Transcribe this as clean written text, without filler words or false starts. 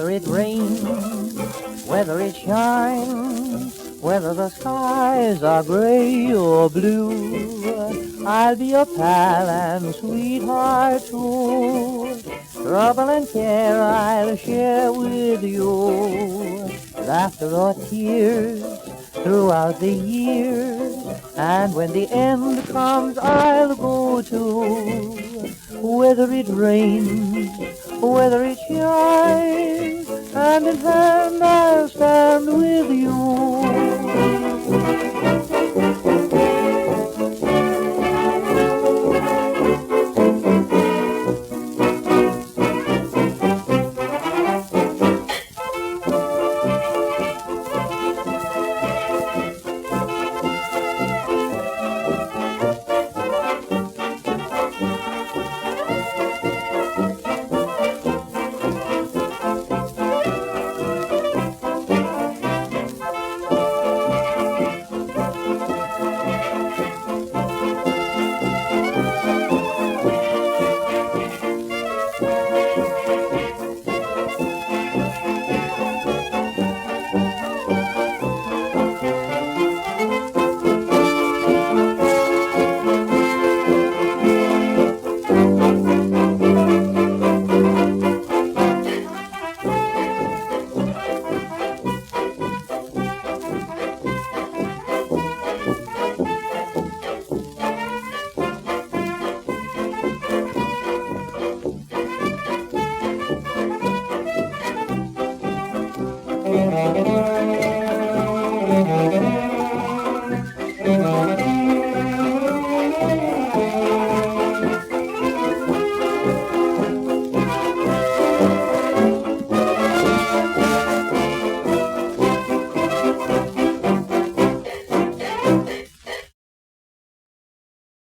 Whether it rains, whether it shines, whether the skies are gray or blue, I'll be your pal and sweetheart too. Trouble and care I'll share with you, laughter or tears throughout the years, and when the end comes I'll go too. Whether it rains, whether it shines, hand in hand I'll stand with you.